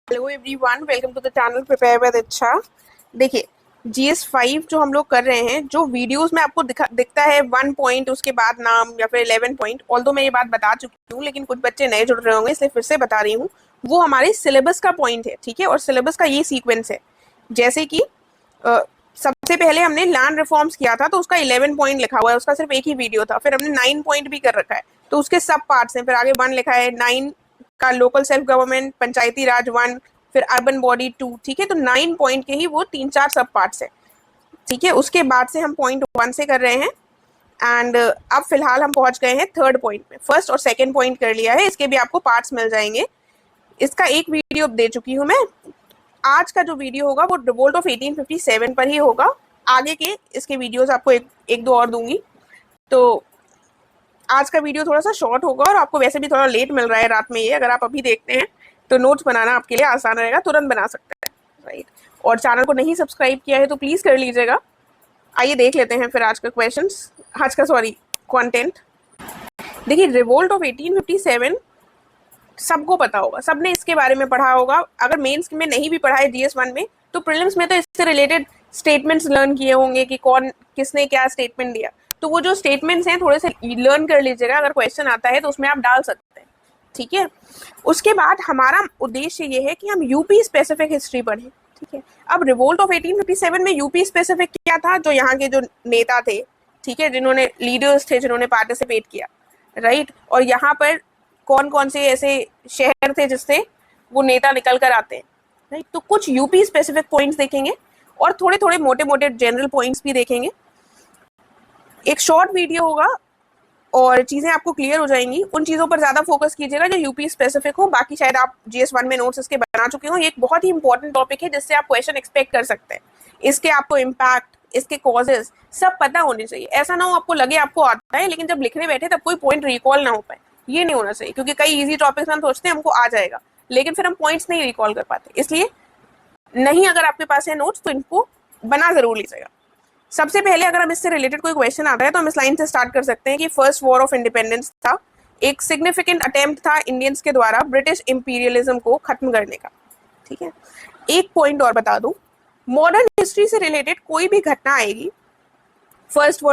Hello everyone, welcome to the channel prepare with Ichchha. देखिए, GS5 जो हम लोग कर रहे हैं, जो वीडियोस में आपको दिखता है 1 पॉइंट, उसके बाद नाम या फिर 11 पॉइंट, ऑल्दो मैं ये बात बता चुकी हूँ लेकिन कुछ बच्चे नए जुड़ रहे होंगे इसलिए फिर से बता रही हूँ। वो हमारे सिलेबस का पॉइंट है, ठीक है। और सिलेबस का ये सीक्वेंस है, जैसे कि सबसे पहले हमने लैंड रिफॉर्म्स किया था तो उसका 11 पॉइंट लिखा हुआ है, उसका सिर्फ एक ही वीडियो था। फिर हमने 9 पॉइंट भी कर रखा है तो उसके सब पार्ट्स हैं। फिर आगे 1 लिखा है 9 का लोकल सेल्फ गवर्नमेंट, पंचायती राज 1, फिर अर्बन बॉडी 2, ठीक है। तो 9 पॉइंट के ही वो 3-4 सब पार्ट्स है, ठीक है। उसके बाद से हम पॉइंट 1 से कर रहे हैं एंड अब फिलहाल हम पहुंच गए हैं 3rd पॉइंट में। फर्स्ट और सेकंड पॉइंट कर लिया है, इसके भी आपको पार्ट्स मिल जाएंगे। इसका एक वीडियो दे चुकी हूँ मैं। आज का जो वीडियो होगा वो रिवोल्ट ऑफ 1857 पर ही होगा। आगे के इसके वीडियोस आपको एक दो और दूंगी। तो आज का वीडियो थोड़ा सा शॉर्ट होगा और आपको वैसे भी थोड़ा लेट मिल रहा है रात में। ये अगर आप अभी देखते हैं तो नोट्स बनाना आपके लिए आसान रहेगा, तुरंत बना सकते हैं, राइट। और चैनल को नहीं सब्सक्राइब किया है तो प्लीज़ कर लीजिएगा। आइए देख लेते हैं फिर आज का कंटेंट। देखिए, रिवोल्ट ऑफ 1857 सबको पता होगा, सबने इसके बारे में पढ़ा होगा। अगर मेंस में नहीं भी पढ़ा है GS1 में तो प्रीलिम्स में तो इससे रिलेटेड स्टेटमेंट्स लर्न किए होंगे कि कौन किसने क्या स्टेटमेंट दिया। तो वो जो स्टेटमेंट्स हैं थोड़े से लर्न कर लीजिएगा, अगर क्वेश्चन आता है तो उसमें आप डाल सकते हैं, ठीक है। उसके बाद हमारा उद्देश्य ये है कि हम यूपी स्पेसिफिक हिस्ट्री पढ़ें, ठीक है। अब रिवोल्ट ऑफ 1857 में यूपी स्पेसिफिक क्या था, जो यहाँ के जो नेता थे, ठीक है, जिन्होंने लीडर्स थे, जिन्होंने पार्टिसिपेट किया, राइट। और यहाँ पर कौन कौन से ऐसे शहर थे जिससे वो नेता निकल कर आते हैं, राइट। तो कुछ यूपी स्पेसिफिक पॉइंट्स देखेंगे और थोड़े थोड़े मोटे मोटे जनरल पॉइंट्स भी देखेंगे। एक शॉर्ट वीडियो होगा और चीज़ें आपको क्लियर हो जाएंगी। उन चीज़ों पर ज़्यादा फोकस कीजिएगा जो यूपी स्पेसिफिक हो। बाकी शायद आप GS1 में नोट्स इसके बना चुके हो। ये एक बहुत ही इंपॉर्टेंट टॉपिक है जिससे आप क्वेश्चन एक्सपेक्ट कर सकते हैं। इसके आपको इम्पैक्ट, इसके कॉजेज सब पता होने चाहिए। ऐसा ना हो आपको लगे आपको आता है लेकिन जब लिखने बैठे तब कोई पॉइंट रिकॉल ना हो पाए, ये नहीं होना चाहिए। क्योंकि कई ईजी टॉपिक्स हम सोचते हैं हमको आ जाएगा लेकिन फिर हम पॉइंट्स नहीं रिकॉल कर पाते। इसलिए नहीं, अगर आपके पास है नोट्स तो इनको बना जरूर लीजिएगा। सबसे पहले अगर हम इससे रिलेटेड कोई क्वेश्चन आता है तो हम इस लाइन से स्टार्ट कर सकते हैं कि फर्स्ट वॉर ऑफ इंडिपेंडेंस था एक सिग्निफिकेंट अटेम्प्ट था इंडियंस के द्वारा ब्रिटिश इंपीरियलिज्म को खत्म करने का, ठीक है। एक पॉइंट और बता दूं, मॉडर्न हिस्ट्री से रिलेटेड कोई भी घटना आएगी, फर्स्ट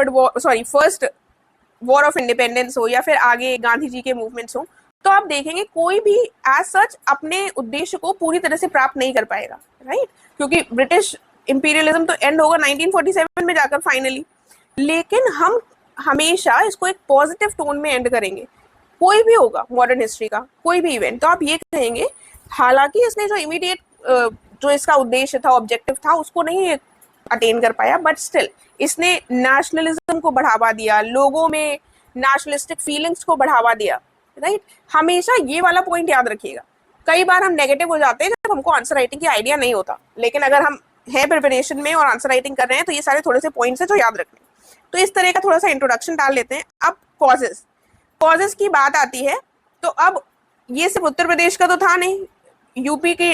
वॉर ऑफ इंडिपेंडेंस हो या फिर आगे गांधी जी के मूवमेंट्स हो, तो आप देखेंगे कोई भी एज सच अपने उद्देश्य को पूरी तरह से प्राप्त नहीं कर पाएगा, राइट। क्योंकि ब्रिटिश इंपीरियलिज्म तो एंड होगा 1947 में जाकर फाइनली। लेकिन हम हमेशा इसको एक पॉजिटिव टोन में एंड करेंगे। कोई भी होगा मॉडर्न हिस्ट्री का कोई भी इवेंट तो आप ये कहेंगे हालांकि इसने जो इमीडिएट जो इसका उद्देश्य था, ऑब्जेक्टिव था, उसको नहीं अटेन कर पाया, बट स्टिल इसने नेशनलिज्म को बढ़ावा दिया, लोगों में नेशनलिस्टिक फीलिंग्स को बढ़ावा दिया, राइट। हमेशा ये वाला पॉइंट याद रखिएगा। कई बार हम नेगेटिव हो जाते हैं जब हमको आंसर राइटिंग की आइडिया नहीं होता, लेकिन अगर हम है प्रिपरेशन में और आंसर राइटिंग कर रहे हैं तो ये सारे थोड़े से पॉइंट्स हैं जो याद रखने। तो इस तरह का थोड़ा सा इंट्रोडक्शन डाल लेते हैं। अब कॉजेस की बात आती है तो अब ये सिर्फ उत्तर प्रदेश का तो था नहीं, यूपी के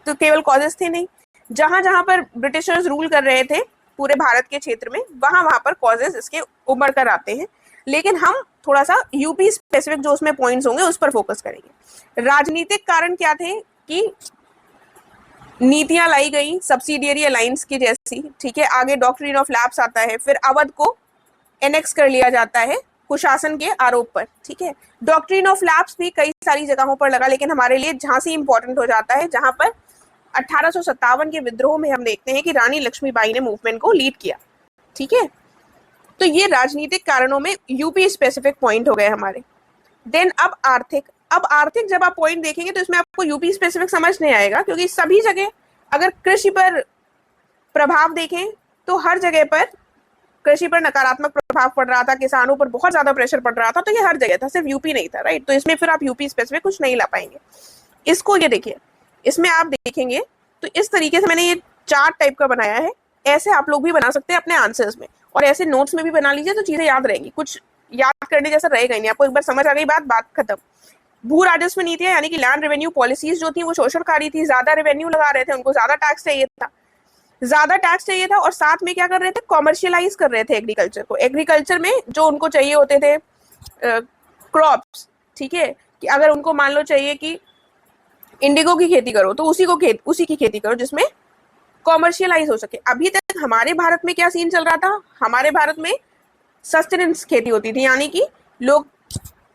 तो केवल कॉजेस थे नहीं, जहां जहां पर ब्रिटिशर्स रूल कर रहे थे पूरे भारत के क्षेत्र में वहां वहां पर कॉजेस इसके उभर कर आते हैं। लेकिन हम थोड़ा सा यूपी स्पेसिफिक जो उसमें पॉइंट्स होंगे उस पर फोकस करेंगे। राजनीतिक कारण क्या थे कि नीतियां लाई गई सब्सिडियरी अलायंस की जैसी, ठीक है। आगे डॉक्ट्रिन ऑफ लैप्स आता है, फिर अवध को एनेक्स कर लिया जाता है कुशासन के आरोप पर, ठीक है। डॉक्ट्रिन ऑफ लैप्स भी कई सारी जगहों पर लगा लेकिन हमारे लिए झांसी इंपॉर्टेंट हो जाता है, जहां पर 1857 के विद्रोह में हम देखते हैं कि रानी लक्ष्मीबाई ने मूवमेंट को लीड किया, ठीक है। तो ये राजनीतिक कारणों में यूपी स्पेसिफिक पॉइंट हो गए हमारे। देन अब आर्थिक जब आप पॉइंट देखेंगे तो इसमें आपको यूपी स्पेसिफिक समझ नहीं आएगा, क्योंकि सभी जगह अगर कृषि पर प्रभाव देखें तो हर जगह पर कृषि पर नकारात्मक प्रभाव पड़ रहा था, किसानों पर बहुत ज्यादा प्रेशर पड़ रहा था। तो ये हर जगह था, सिर्फ यूपी नहीं था, राइट। तो इसमें फिर आप यूपी स्पेसिफिक कुछ नहीं ला पाएंगे। इसको ये देखिए, इसमें आप देखेंगे तो इस तरीके से मैंने ये चार्ट टाइप का बनाया है। ऐसे आप लोग भी बना सकते हैं अपने आंसर्स में, और ऐसे नोट्स में भी बना लीजिए तो चीजें याद रहेंगी। कुछ याद करने जैसा रहेगा ही नहीं, आपको एक बार समझ आ गई बात खत्म। भू राजस्व नीतियां यानी कि लैंड रेवेन्यू पॉलिसीज जो थी वो शोषणकारी थी, ज्यादा रेवेन्यू लगा रहे थे, उनको ज्यादा टैक्स चाहिए था और साथ में क्या कर रहे थे, कॉमर्शियलाइज कर रहे थे एग्रीकल्चर को। एग्रीकल्चर में जो उनको चाहिए होते थे क्रॉप्स, ठीक है, कि अगर उनको मान लो चाहिए कि इंडिगो की खेती करो तो उसी की खेती करो जिसमें कॉमर्शियलाइज हो सके। अभी तक हमारे भारत में क्या सीन चल रहा था, हमारे भारत में सस्टेनेंस खेती होती थी, यानी कि लोग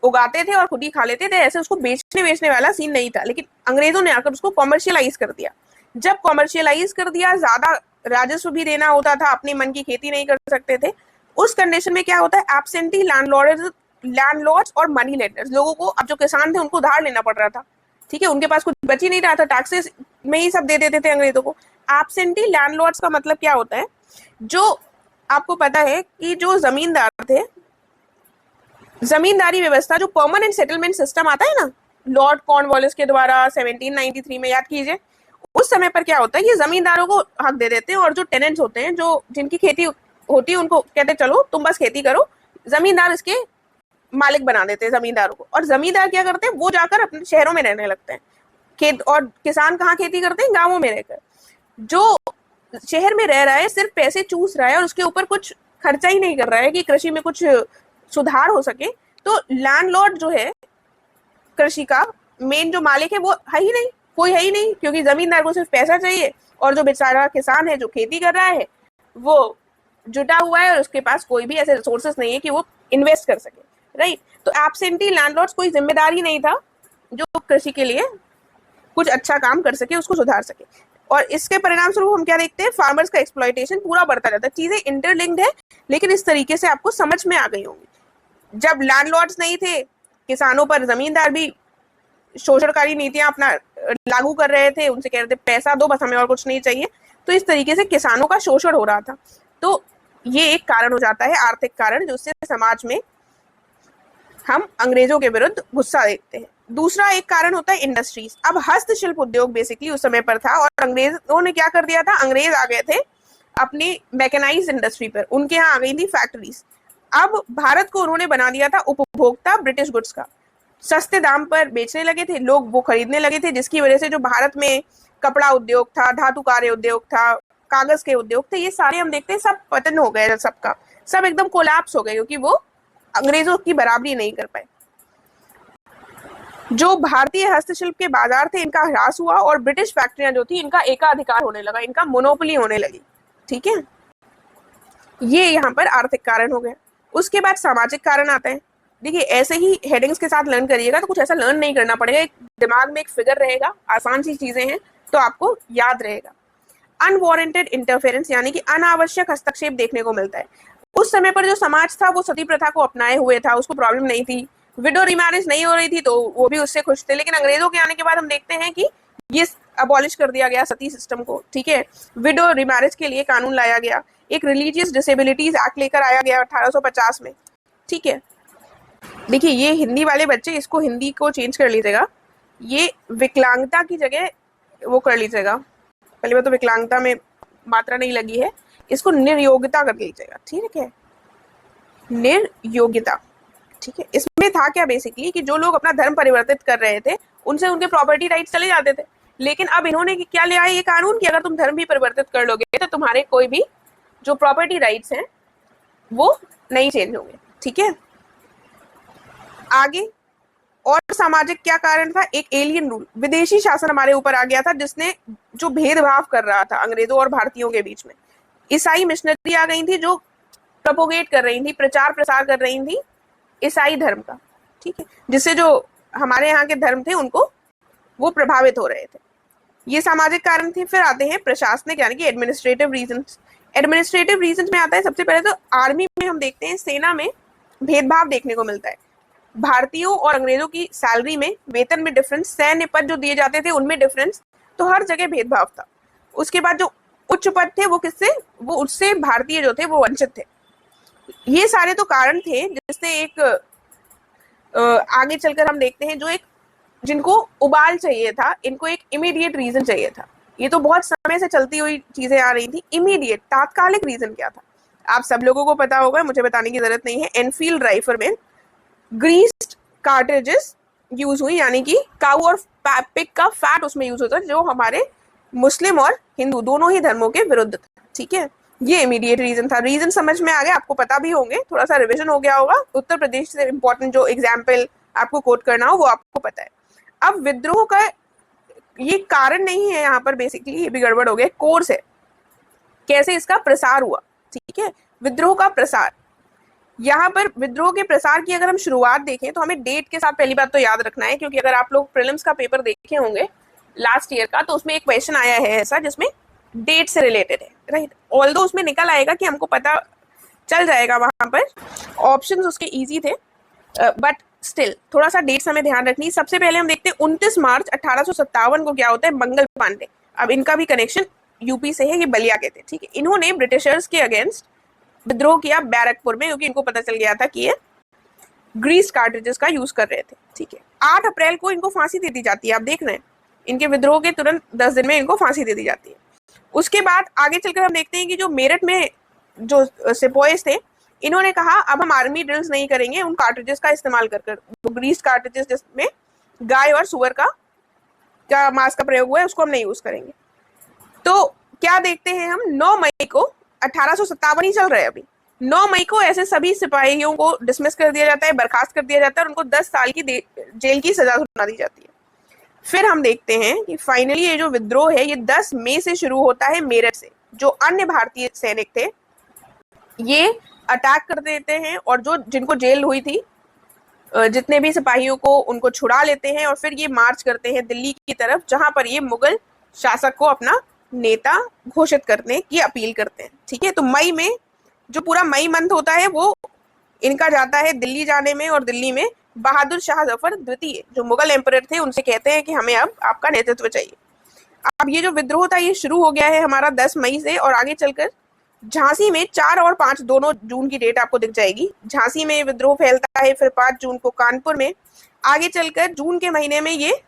उगाते थे और खुद ही खा लेते थे, ऐसे उसको बेचने वाला सीन नहीं था। लेकिन अंग्रेजों ने आकर उसको कॉमर्शियलाइज कर दिया। जब कॉमर्शियलाइज कर दिया, ज्यादा राजस्व भी देना होता था, अपनी मन की खेती नहीं कर सकते थे। उस कंडीशन में क्या होता है, एब्सेंटी लैंडलॉर्ड्स और मनी लेंडर्स, लोगों को, अब जो किसान थे उनको उधार लेना पड़ रहा था, ठीक है, उनके पास कुछ बच ही नहीं रहा था, टैक्सेस में ही सब दे देते थे अंग्रेजों को। एब्सेंटी लैंडलॉर्ड्स का मतलब क्या होता है, जो आपको पता है कि जो जमींदार थे, जमींदारी व्यवस्था, जो परमानेंट सेटलमेंट सिस्टम आता है ना लॉर्ड कॉर्नवालिस के द्वारा 1793 में, याद कीजिए, उस समय पर क्या होता है, ये जमींदारों को हक दे देते हैं और जो टेनेंट्स होते हैं, जो जिनकी खेती होती है, उनको कहते हैं चलो तुम बस खेती करो, जमींदार इसके मालिक बना देते हैं जमींदारों को। और जमींदार क्या करते हैं, वो जाकर अपने शहरों में रहने लगते हैं खेत, और किसान कहाँ खेती करते हैं, गांवों में रहकर। जो शहर में रह रहा है सिर्फ पैसे चूस रहा है और उसके ऊपर कुछ खर्चा ही नहीं कर रहा है कि कृषि में कुछ सुधार हो सके, तो लैंडलॉर्ड जो है, कृषि का मेन जो मालिक है, वो है ही नहीं, कोई है ही नहीं, क्योंकि जमींदार को सिर्फ पैसा चाहिए और जो बेचारा किसान है जो खेती कर रहा है वो जुटा हुआ है और उसके पास कोई भी ऐसे रिसोर्सेस नहीं है कि वो इन्वेस्ट कर सके, राइट। तो एब्सेंटी लैंडलॉर्ड्स कोई जिम्मेदारी नहीं था जो कृषि के लिए कुछ अच्छा काम कर सके, उसको सुधार सके। और इसके परिणाम स्वरूप हम क्या देखते हैं, फार्मर्स का एक्सप्लॉयटेशन पूरा बढ़ता जाता है। चीजें इंटरलिंक्ड है, लेकिन इस तरीके से आपको समझ में आ गई होंगी। जब लैंडलॉर्ड्स नहीं थे, किसानों पर जमींदार भी शोषणकारी नीतियां अपना लागू कर रहे थे, उनसे कह रहे थे पैसा दो बस, हमें और कुछ नहीं चाहिए। तो इस तरीके से किसानों का शोषण हो रहा था। तो ये एक कारण हो जाता है, आर्थिक कारण, जिससे समाज में हम अंग्रेजों के विरुद्ध गुस्सा देखते हैं। दूसरा एक कारण होता है इंडस्ट्रीज। अब हस्तशिल्प उद्योग बेसिकली उस समय पर था और अंग्रेजों ने क्या कर दिया था, अंग्रेज आ गए थे अपनी मैकेनाइज्ड इंडस्ट्री पर, उनके यहाँ आ गई थी फैक्ट्रीज। अब भारत को उन्होंने बना दिया था उपभोक्ता ब्रिटिश गुड्स का, सस्ते दाम पर बेचने लगे थे, लोग वो खरीदने लगे थे, जिसकी वजह से जो भारत में कपड़ा उद्योग था, धातु कार्य उद्योग था, कागज के उद्योग थे, ये सारे हम देखते हैं सब पतन हो गए, सबका सब एकदम कोलैप्स हो गए, क्योंकि वो अंग्रेजों की बराबरी नहीं कर पाए। जो भारतीय हस्तशिल्प के बाजार थे इनका ह्रास हुआ और ब्रिटिश फैक्ट्रियां जो थी इनका एकाधिकार होने लगा, इनका मोनोपोली होने लगी, ठीक है। ये यहाँ पर आर्थिक कारण हो गए। उसके बाद सामाजिक कारण आते हैं। देखिए ऐसे ही हेडिंग्स के साथ लर्न करिएगा तो कुछ ऐसा लर्न नहीं करना पड़ेगा, एक दिमाग में एक फिगर रहेगा, आसान सी चीजें हैं तो आपको याद रहेगा। अनवारंटेड इंटरफेरेंस, यानी कि अनावश्यक हस्तक्षेप देखने को मिलता है। उस समय पर जो समाज था वो सती प्रथा को अपनाए हुए था, उसको प्रॉब्लम नहीं थी, विडो रिमैरिज नहीं हो रही थी तो वो भी उससे खुश थे। लेकिन अंग्रेजों के आने के बाद हम देखते हैं कि ये अबॉलिश कर दिया गया सती सिस्टम को, ठीक है। विडो रिमैरिज के लिए कानून लाया गया, एक रिलीजियस डिसेबिलिटीज एक्ट लेकर आया गया 1850 में, ठीक है। देखिए ये हिंदी वाले बच्चे इसको हिंदी को चेंज कर लीजिएगा, ये विकलांगता की जगह वो कर लीजिएगा, पहले बार तो विकलांगता में मात्रा नहीं लगी है, इसको निर्योग्यता कर लीजिएगा, ठीक है, निर्योग्यता, ठीक है। इसमें था क्या बेसिकली कि जो लोग अपना धर्म परिवर्तित कर रहे थे उनसे उनके प्रॉपर्टी राइट्स चले जाते थे। लेकिन अब इन्होंने क्या ले आए ये कानून कि अगर तुम धर्म भी परिवर्तित कर लोगे तो तुम्हारे कोई भी जो प्रॉपर्टी राइट्स हैं वो नहीं चेंज होंगे, ठीक है। आगे और सामाजिक क्या कारण था, एक एलियन रूल, विदेशी शासन हमारे ऊपर आ गया था जिसने जो भेदभाव कर रहा था अंग्रेजों और भारतीयों के बीच में। ईसाई मिशनरी आ गई थी जो प्रोपोगेट कर रही थी, प्रचार प्रसार कर रही थी ईसाई धर्म का, ठीक है, जिससे जो हमारे यहाँ के धर्म थे उनको वो प्रभावित हो रहे थे। ये सामाजिक कारण थे। फिर आते हैं प्रशासनिक यानी कि एडमिनिस्ट्रेटिव रीजंस। एडमिनिस्ट्रेटिव रीजंस में आता है सबसे पहले तो आर्मी में हम देखते हैं सेना में भेदभाव देखने को मिलता है। भारतीयों और अंग्रेजों की सैलरी में, वेतन में डिफरेंस, सैन्य पद जो दिए जाते थे उनमें डिफरेंस, तो हर जगह भेदभाव था। उसके बाद जो उच्च पद थे वो किससे, वो उससे भारतीय जो थे वो वंचित थे। ये सारे तो कारण थे जिससे एक आगे चलकर हम देखते हैं जो एक जिनको उबाल चाहिए था, इनको एक इमीडिएट रीजन चाहिए था। ये तो बहुत समय से चलती हुई चीजें आ रही थी। इमीडिएट तात्कालिक रीजन क्या था, आप सब लोगों को पता होगा, मुझे बताने की जरूरत नहीं है। एनफील्ड राइफल में ग्रीस्ड कार्ट्रिजेस यूज हुई, यानी कि काऊ और पिग का फैट उसमें यूज होता है जो हमारे मुस्लिम और हिंदू दोनों ही धर्मों के विरुद्ध था, ठीक है। ये इमीडिएट रीजन था। रीजन समझ में आ गया, आपको पता भी होंगे, थोड़ा सा रिवीजन हो गया होगा। उत्तर प्रदेश से इंपॉर्टेंट जो एग्जाम्पल आपको कोट करना हो वो आपको पता है। अब विद्रोह का ये कारण नहीं है यहाँ पर, बेसिकली ये भी गड़बड़ हो गया, कोर्स है, कैसे इसका प्रसार हुआ। ठीक है, विद्रोह का प्रसार, यहाँ पर विद्रोह के प्रसार की अगर हम शुरुआत देखें तो हमें डेट के साथ पहली बात तो याद रखना है, क्योंकि अगर आप लोग प्रीलिम्स का पेपर देखे होंगे लास्ट ईयर का, तो उसमें एक क्वेश्चन आया है ऐसा जिसमें डेट से रिलेटेड है, राइट। ऑल्दो उसमें निकल आएगा कि हमको पता चल जाएगा, वहां पर ऑप्शंस उसके इजी थे, बट स्टिल थोड़ा सा डेट्स हमें ध्यान रखनी। सबसे पहले हम देखते हैं 29 मार्च 1857 को क्या होता है, मंगल पांडे, अब इनका भी कनेक्शन यूपी से है, ये बलिया के थे। ठीक है, इन्होंने ब्रिटिशर्स के अगेंस्ट विद्रोह किया बैरकपुर में, क्योंकि इनको पता चल गया था कि ये ग्रीस कार्ट्रिजेस का यूज कर रहे थे। ठीक है, 8 अप्रैल को इनको फांसी दे दी जाती है। आप देख रहे हैं, इनके विद्रोह के तुरंत 10 दिन में इनको फांसी दे दी जाती है। उसके बाद आगे चलकर हम देखते हैं कि जो मेरठ में जो सिपाहीज थे, इन्होंने कहा अब हम आर्मी ड्रिल्स नहीं करेंगे उन कार्ट्रिजेस का इस्तेमाल कर वो ग्रीस कार्ट्रिजेस जिसमें गाय और सुअर का मांस का प्रयोग हुआ है, उसको हम नहीं यूज करेंगे। तो क्या देखते हैं हम, 9 मई को 1857 ही चल रहा है अभी, 9 मई को ऐसे सभी सिपाहियों को डिसमिस कर दिया जाता है, बर्खास्त कर दिया जाता है और उनको 10 साल की जेल की सजा सुना दी जाती है। फिर हम देखते हैं कि फाइनली ये जो विद्रोह है ये 10 मई से शुरू होता है मेरठ से। जो अन्य भारतीय सैनिक थे ये अटैक कर देते हैं और जो जिनको जेल हुई थी, जितने भी सिपाहियों को, उनको छुड़ा लेते हैं और फिर ये मार्च करते हैं दिल्ली की तरफ, जहां पर ये मुगल शासक को अपना नेता घोषित करने की अपील करते हैं। ठीक है, तो मई में जो पूरा मई मंथ होता है वो इनका जाता है दिल्ली जाने में, और दिल्ली में बहादुर शाह जफर द्वितीय जो मुगल एम्परर थे उनसे कहते हैं कि हमें अब आपका नेतृत्व चाहिए। अब ये जो विद्रोह था ये शुरू हो गया है हमारा 10 मई से, और आगे चलकर झांसी में 4 और 5 दोनों जून की डेट आपको दिख जाएगी। झांसी में विद्रोह फैलता है, फिर 5 जून को कानपुर में, आगे चलकर जून के महीने में ये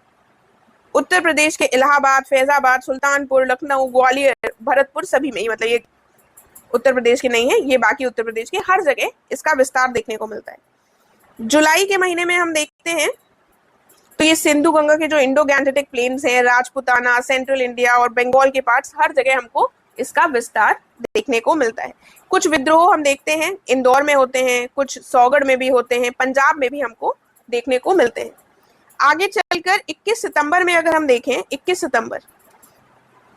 उत्तर प्रदेश के इलाहाबाद, फैजाबाद, सुल्तानपुर, लखनऊ, ग्वालियर, भरतपुर सभी में, मतलब ये उत्तर प्रदेश के नहीं है, ये बाकी उत्तर प्रदेश के हर जगह इसका विस्तार देखने को मिलता है। जुलाई के महीने में हम देखते हैं तो ये सिंधु गंगा के जो इंडो गैंजेटिक प्लेन्स हैं, राजपुताना, सेंट्रल इंडिया और बंगाल के पार्ट्स, हर जगह हमको इसका विस्तार देखने को मिलता है। कुछ विद्रोह हम देखते हैं इंदौर में होते हैं, कुछ सौगढ़ में भी होते हैं, पंजाब में भी हमको देखने को मिलते हैं। आगे चलकर 21 सितंबर में अगर हम देखें, 21 सितंबर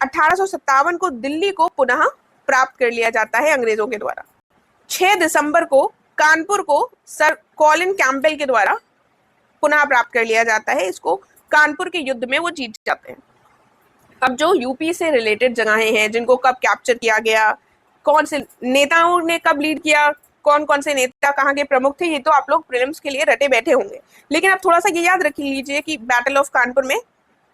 1857 को दिल्ली को पुनः प्राप्त कर लिया जाता है अंग्रेजों के द्वारा। 6 दिसंबर को कानपुर को सर कॉलिन कैंपबेल के द्वारा पुनः प्राप्त कर लिया जाता है। इसको कानपुर के युद्ध में वो जीत जाते हैं। अब जो यूपी से रिलेटेड जगहें हैं जिनको कब कैप्चर किया गया, कौन से नेताओं ने कब लीड किया, कौन कौन से नेता कहाँ के प्रमुख थे, ये तो आप लोग प्रीलिम्स के लिए रटे बैठे होंगे। लेकिन आप थोड़ा सा ये याद रख लीजिए कि बैटल ऑफ कानपुर में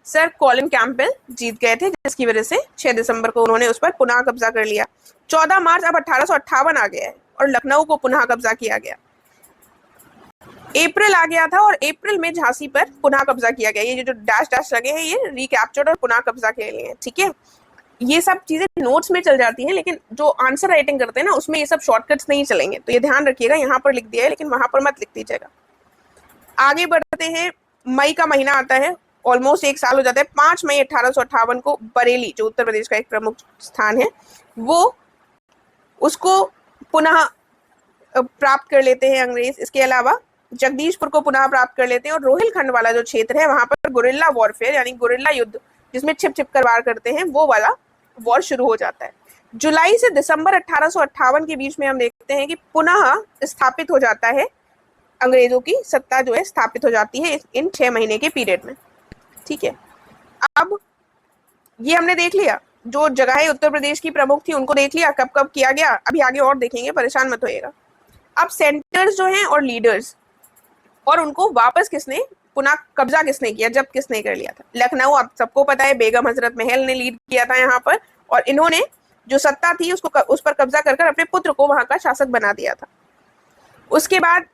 सर कॉलिन कैंपबेल जीत गए थे, जिसकी वजह से 6 दिसंबर को उन्होंने उस पर पुनः कब्जा कर लिया। 14 मार्च अब 1858 आ गया है और लखनऊ को पुनः कब्जा किया गया। अप्रैल आ गया था और अप्रैल में झांसी पर पुनः कब्जा किया गया। ये जो डैश डैश लगे हैं ये रिकैप्चर्ड और पुनः कब्जा के लिए हैं। ठीक है, ये सब चीजें नोट्स में चल जाती हैं, लेकिन जो आंसर राइटिंग करते हैं ना उसमें ये सब शॉर्टकट्स नहीं चलेंगे, तो ये ध्यान रखिएगा। यहाँ पर लिख दिया है लेकिन वहां पर मत लिख दीजिएगा। आगे बढ़ते हैं, मई का महीना आता है, ऑलमोस्ट 1 साल हो जाता है। 5 मई 1858 को बरेली, जो उत्तर प्रदेश का एक प्रमुख स्थान है, वो उसको पुनः प्राप्त कर लेते हैं अंग्रेज। इसके अलावा जगदीशपुर को पुनः प्राप्त कर लेते हैं और रोहिलखंड वाला जो क्षेत्र है वहां पर गुरिल्ला वॉरफेयर यानी गुरिल्ला युद्ध, जिसमें छिप छिप कर वार करते हैं, वो वाला वॉर शुरू हो जाता है। जुलाई से दिसंबर 1858 के बीच में हम देखते हैं कि पुनः स्थापित हो जाता है, अंग्रेजों की सत्ता जो है स्थापित हो जाती है इन 6 महीने के पीरियड में। ठीक है, अब ये हमने देख लिया, जो जगहें उत्तर प्रदेश की प्रमुख थी उनको देख लिया, कब कब किया गया। अभी आगे और देखेंगे, परेशान मत होइएगा। अब सेंटर्स जो हैं और लीडर्स, और उनको वापस किसने पुनः कब्जा किसने किया, जब किसने कर लिया था। लखनऊ आप सबको पता है, बेगम हजरत महल ने लीड किया था यहाँ पर, और इन्होंने जो सत्ता थी उसको उस पर कब्जा कर अपने पुत्र को वहां का शासक बना दिया था। उसके बाद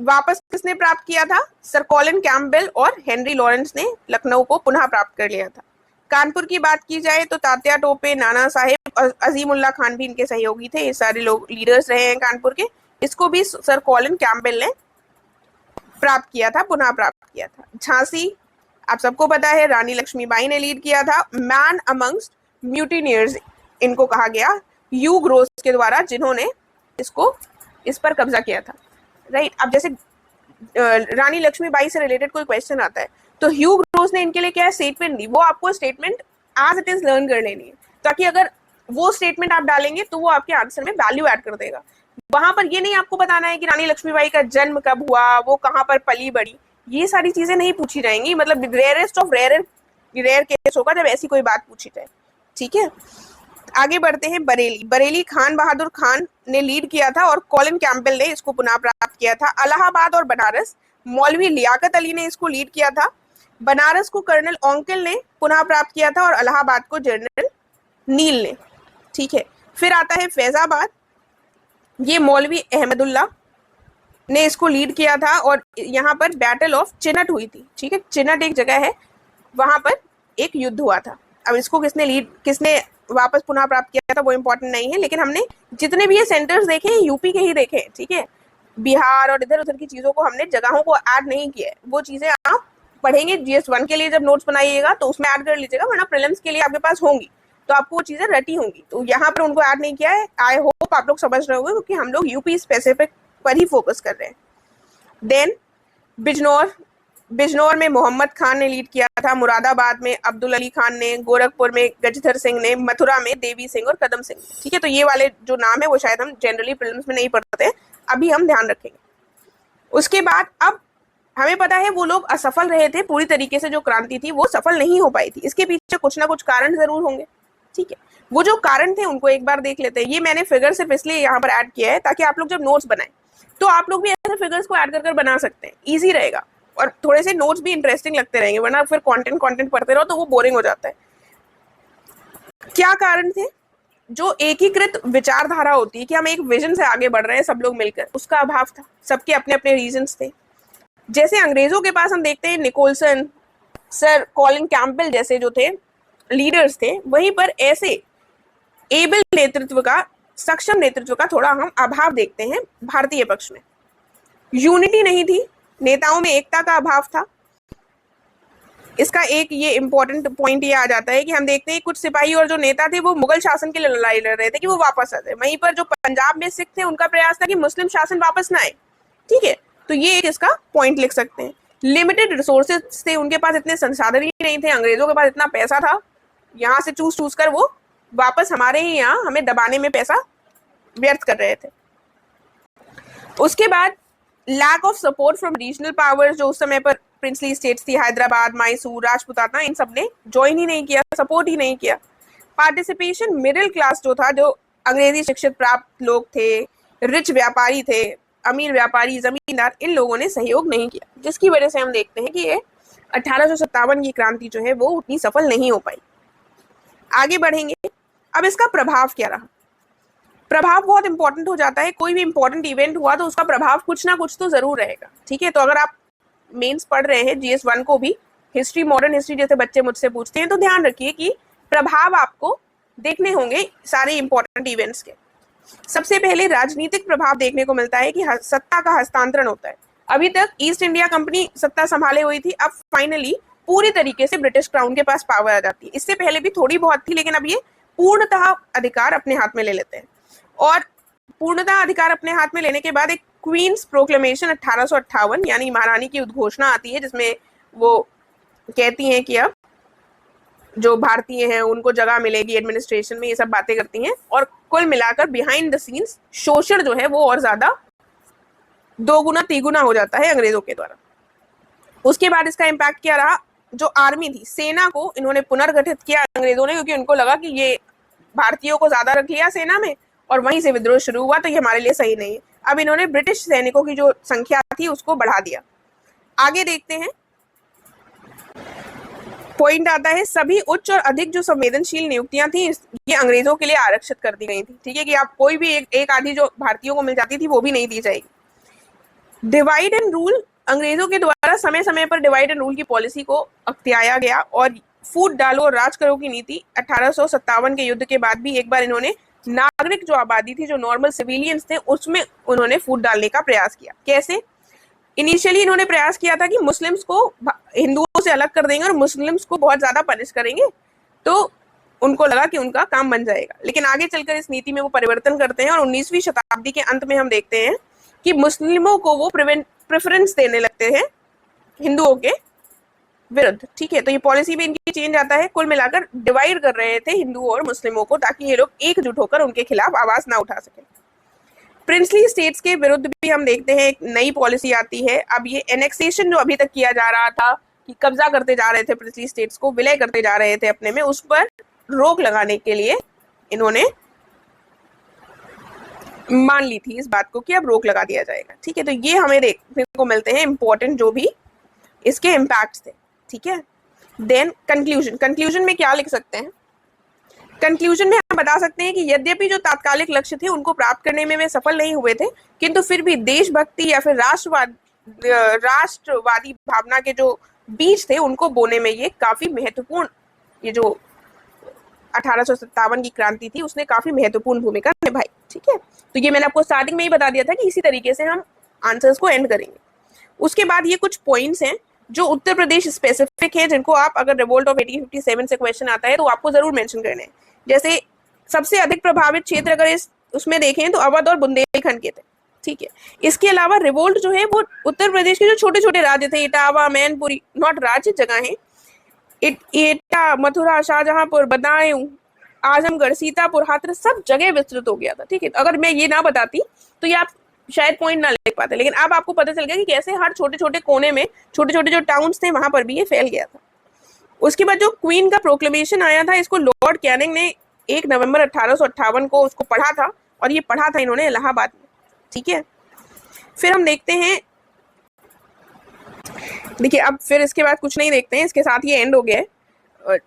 वापस किसने प्राप्त किया था, सर कॉलिन कैंपबेल और हेनरी लॉरेंस ने लखनऊ को पुनः प्राप्त कर लिया था। कानपुर की बात की जाए तो तात्या टोपे, नाना साहेब और अजीमुल्ला खान भी इनके सहयोगी थे। ये सारे लोग लीडर्स रहे हैं कानपुर के। इसको भी सर कॉलिन कैंपबेल ने प्राप्त किया था, पुनः प्राप्त किया था। झांसी आप सबको पता है, रानी लक्ष्मीबाई ने लीड किया था। मैन अमंग्स्ट म्यूटिनियर्स इनको कहा गया, यू ग्रोस के द्वारा, जिन्होंने इस पर कब्जा किया था। राइट, अब जैसे रानी लक्ष्मीबाई से रिलेटेड कोई क्वेश्चन आता है तो ह्यू ग्रोस ने इनके लिए क्या स्टेटमेंट दी, वो आपको statement as it is learn कर लेनी है, ताकि अगर वो स्टेटमेंट आप डालेंगे तो वो आपके आंसर में वैल्यू ऐड कर देगा। वहां पर ये नहीं आपको बताना है कि रानी लक्ष्मीबाई का जन्म कब हुआ, वो कहाँ पर पली बड़ी, ये सारी चीजें नहीं पूछी जाएंगी। मतलब रेयरेस्ट ऑफ रेयर केस होगा जब ऐसी कोई बात पूछी जाए। ठीक है, आगे बढ़ते हैं। बरेली खान बहादुर खान ने लीड किया था और कॉलिन कैंपबेल ने इसको पुनः प्राप्त किया था। इलाहाबाद और बनारस मौलवी लियाकत अली ने इसको लीड किया था। बनारस को कर्नल ओंकेल ने पुनः प्राप्त किया था और इलाहाबाद को जनरल नील ने। ठीक है, फिर आता है फैजाबाद, ये मौलवी अहमदुल्ला ने इसको लीड किया था और यहाँ पर बैटल ऑफ चिनट हुई थी। ठीक है, चिनट एक जगह है, वहां पर एक युद्ध हुआ था। अब इसको किसने वापस पुनः प्राप्त किया था वो इम्पोर्टेंट नहीं है, लेकिन हमने जितने भी ये सेंटर्स देखे हैं यूपी के ही देखे हैं। ठीक है, बिहार और इधर उधर की चीजों को हमने जगहों को ऐड नहीं किया है। वो चीजें आप पढ़ेंगे GS1 के लिए जब नोट्स बनाइएगा तो उसमें ऐड कर लीजिएगा, वरना प्रीलिम्स के लिए आपके पास होंगी तो आपको वो चीजें रटी होंगी। तो यहाँ पर उनको ऐड नहीं किया है। आई होप आप लोग समझ रहे होंगे, क्योंकि हम लोग यूपी स्पेसिफिक पर ही फोकस कर रहे हैं। देन बिजनौर में मोहम्मद खान ने लीड किया था। मुरादाबाद में अब्दुल अली खान ने, गोरखपुर में गजधर सिंह ने, मथुरा में देवी सिंह और कदम सिंह। ठीक है, तो ये वाले जो नाम है वो शायद हम जनरली प्रीलिम्स में नहीं पढ़ते हैं, अभी हम ध्यान रखेंगे। उसके बाद अब हमें पता है वो लोग असफल रहे थे, पूरी तरीके से जो क्रांति थी वो सफल नहीं हो पाई थी। इसके पीछे कुछ ना कुछ कारण जरूर होंगे। ठीक है, वो जो कारण थे उनको एक बार देख लेते हैं। ये मैंने फिगर सिर्फ इसलिए यहाँ पर ऐड किया है ताकि आप लोग जब नोट्स बनाएं तो आप लोग भी ऐसे फिगर्स को ऐड कर बना सकते हैं, इजी रहेगा और थोड़े से नोट्स भी इंटरेस्टिंग लगते रहेंगे, वरना फिर कंटेंट पढ़ते रहो तो वो बोरिंग हो जाता है। क्या कारण थे? जो एकीकृत विचारधारा होती है कि हम एक विजन से आगे बढ़ रहे हैं सब लोग मिलकर, उसका अभाव था। सबके अपने अपने रीजंस थे। जैसे अंग्रेजों के पास हम देखते हैं निकोलसन, सर कॉलिन कैंपबेल जैसे जो थे लीडर्स थे, वहीं पर ऐसे एबल नेतृत्व का, सक्षम नेतृत्व का थोड़ा हम अभाव देखते हैं भारतीय पक्ष में। यूनिटी नहीं थी, नेताओं में एकता का अभाव था। इसका एक ये इंपॉर्टेंट पॉइंट ये आ जाता है कि हम देखते हैं कुछ सिपाही और जो नेता थे वो मुगल शासन के लिए लड़ाई लड़ रहे थे कि वो वापस आ जाए, वहीं पर जो पंजाब में सिख थे उनका प्रयास था कि मुस्लिम शासन वापस ना आए। ठीक है, तो ये एक इसका पॉइंट लिख सकते हैं। लिमिटेड रिसोर्सेज थे, उनके पास इतने संसाधन ही नहीं थे, अंग्रेजों के पास इतना पैसा था, यहाँ से चूस कर वो वापस हमारे ही यहाँ हमें दबाने में पैसा व्यर्थ कर रहे थे। उसके बाद lack of support from regional powers, जो उस समय पर प्रिंसली स्टेट्स थी, हैदराबाद, मैसूर, राजपुताना, इन सब ने ज्वाइन ही नहीं किया, सपोर्ट ही नहीं किया। पार्टिसिपेशन मिडिल क्लास जो था, जो अंग्रेजी शिक्षित प्राप्त लोग थे, रिच व्यापारी थे, अमीर व्यापारी, जमींदार, इन लोगों ने सहयोग नहीं किया, जिसकी वजह से हम देखते हैं कि ये 1857 की क्रांति जो है वो उतनी सफल नहीं हो पाई। आगे बढ़ेंगे। अब इसका प्रभाव क्या रहा? प्रभाव बहुत इंपॉर्टेंट हो जाता है। कोई भी इंपॉर्टेंट इवेंट हुआ तो उसका प्रभाव कुछ ना कुछ तो जरूर रहेगा। ठीक है, तो अगर आप मेंस पढ़ रहे हैं GS1 को भी, हिस्ट्री, मॉडर्न हिस्ट्री जैसे बच्चे मुझसे पूछते हैं, तो ध्यान रखिए कि प्रभाव आपको देखने होंगे सारे इंपॉर्टेंट इवेंट्स के। सबसे पहले राजनीतिक प्रभाव देखने को मिलता है कि सत्ता का हस्तांतरण होता है। अभी तक ईस्ट इंडिया कंपनी सत्ता संभाले हुई थी, अब फाइनली पूरी तरीके से ब्रिटिश क्राउन के पास पावर आ जाती है। इससे पहले भी थोड़ी बहुत थी, लेकिन अब ये पूर्णतः अधिकार अपने हाथ में ले लेते हैं। और पूर्णतः अधिकार अपने हाथ में लेने के बाद एक क्वींस प्रोक्लेमेशन 1858 यानी महारानी की उद्घोषणा आती है, जिसमें वो कहती हैं कि अब जो भारतीय हैं उनको जगह मिलेगी एडमिनिस्ट्रेशन में, ये सब बातें करती हैं। और कुल मिलाकर बिहाइंड द सीन्स शोषण जो है वो और ज्यादा दोगुना तिगुना हो जाता है अंग्रेजों के द्वारा। उसके बाद इसका इम्पैक्ट क्या रहा? जो आर्मी थी, सेना को इन्होंने पुनर्गठित किया अंग्रेजों ने, क्योंकि उनको लगा कि ये भारतीयों को ज्यादा रख लिया सेना में और वहीं से विद्रोह शुरू हुआ, तो ये हमारे लिए सही नहीं है। अब इन्होंने ब्रिटिश सैनिकों की जो संख्या थी उसको बढ़ा दिया। आगे देखते हैं, पॉइंट आता है सभी उच्च और अधिक जो संवेदनशील नियुक्तियां थी ये अंग्रेजों के लिए आरक्षित कर दी गई थी। ठीक है, कि आप कोई भी एक आधी जो भारतीयों को मिल जाती थी वो भी नहीं दी जाएगी। डिवाइड एंड रूल, अंग्रेजों के द्वारा समय समय पर डिवाइड एंड रूल की पॉलिसी को अपनाया गया और फूट डालो और राज करो की नीति 1857 के युद्ध के बाद भी एक बार इन्होंने नागरिक जो आबादी थी, जो नॉर्मल सिविलियंस थे, उसमें उन्होंने फूट डालने का प्रयास किया। कैसे? इनिशियली इन्होंने प्रयास किया था कि मुस्लिम्स को हिंदुओं से अलग कर देंगे और मुस्लिम्स को बहुत ज्यादा पनिश करेंगे, तो उनको लगा कि उनका काम बन जाएगा। लेकिन आगे चलकर इस नीति में वो परिवर्तन करते हैं और 19वीं शताब्दी के अंत में हम देखते हैं कि मुस्लिमों को वो प्रेफरेंस देने लगते हैं हिंदुओं के विरुद्ध, ठीक है। तो ये पॉलिसी भी इनकी चेंज आता है। कुल मिलाकर डिवाइड कर रहे थे हिंदुओं और मुस्लिमों को, ताकि ये लोग एकजुट होकर उनके खिलाफ आवाज ना उठा सके। प्रिंसली स्टेट्स के विरुद्ध भी हम देखते हैं एक नई पॉलिसी आती है। अब ये एनेक्सेशन जो अभी तक किया जा रहा था कि कब्जा करते जा रहे थे प्रिंसली स्टेट्स को, विलय करते जा रहे थे अपने में, उस पर रोक लगाने के लिए इन्होंने मान ली थी इस बात को कि अब रोक लगा दिया जाएगा, ठीक है। तो ये हमें देखने को मिलते हैं इंपॉर्टेंट जो भी इसके इम्पैक्ट्स थे, ठीक है। देन कंक्लूजन में क्या लिख सकते हैं? कंक्लूजन में हम बता सकते हैं कि यद्यपि जो तात्कालिक लक्ष्य थे उनको प्राप्त करने में वे सफल नहीं हुए थे, किंतु फिर भी देशभक्ति या फिर राष्ट्रवादी भावना के जो बीज थे उनको बोने में ये काफी महत्वपूर्ण, ये जो 1857 की क्रांति थी उसने काफी महत्वपूर्ण भूमिका निभाई, ठीक है। तो ये मैंने आपको स्टार्टिंग में ही बता दिया था कि इसी तरीके से हम आंसर्स को एंड करेंगे। उसके बाद ये कुछ पॉइंट्स हैं जो उत्तर प्रदेश स्पेसिफिक है, जिनको आप अगर रिवोल्ट ऑफ 1857 से क्वेश्चन आता है तो आपको जरूर मेंशन करने हैं। जैसे सबसे अधिक प्रभावित क्षेत्र अगर उसमें देखें तो अवध और बुंदेलखंड के थे, ठीक है। इसके अलावा रिवोल्ट जो है वो उत्तर प्रदेश के जो छोटे छोटे राज्य थे, इटावा, मैनपुरी, नॉट राज्य, जगह है, एटा, मथुरा, शाहजहांपुर, बदायूं, आजमगढ़, सीतापुर, हाथरस, सब जगह विस्तृत हो गया था, ठीक है। अगर मैं ये ना बताती तो ये आप शायद पॉइंट ना लिख पाते, लेकिन अब आपको पता चल गया कि कैसे हर छोटे छोटे कोने में छोटे छोटे जो टाउन्स थे वहां पर भी ये फैल गया था। उसके बाद जो क्वीन का प्रोक्लेमेशन आया था, इसको लॉर्ड कैनिंग ने 1 नवंबर 1858 को उसको पढ़ा था, और ये पढ़ा था इन्होंने इलाहाबाद में, ठीक है। फिर हम देखते हैं, देखिए अब फिर इसके बाद कुछ नहीं देखते हैं, इसके साथ ये एंड हो गया है।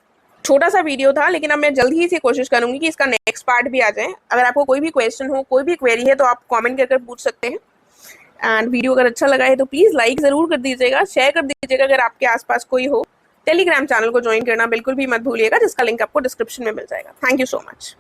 छोटा सा वीडियो था, लेकिन अब मैं जल्दी ही से कोशिश करूंगी कि इसका नेक्स्ट पार्ट भी आ जाए। अगर आपको कोई भी क्वेश्चन हो, कोई भी क्वेरी है तो आप कमेंट करके पूछ सकते हैं। एंड वीडियो अगर अच्छा लगा है तो प्लीज़ लाइक ज़रूर कर दीजिएगा, शेयर कर दीजिएगा अगर आपके आसपास कोई हो। टेलीग्राम चैनल को ज्वाइन करना बिल्कुल भी मत भूलिएगा, जिसका लिंक आपको डिस्क्रिप्शन में मिल जाएगा। Thank you so much.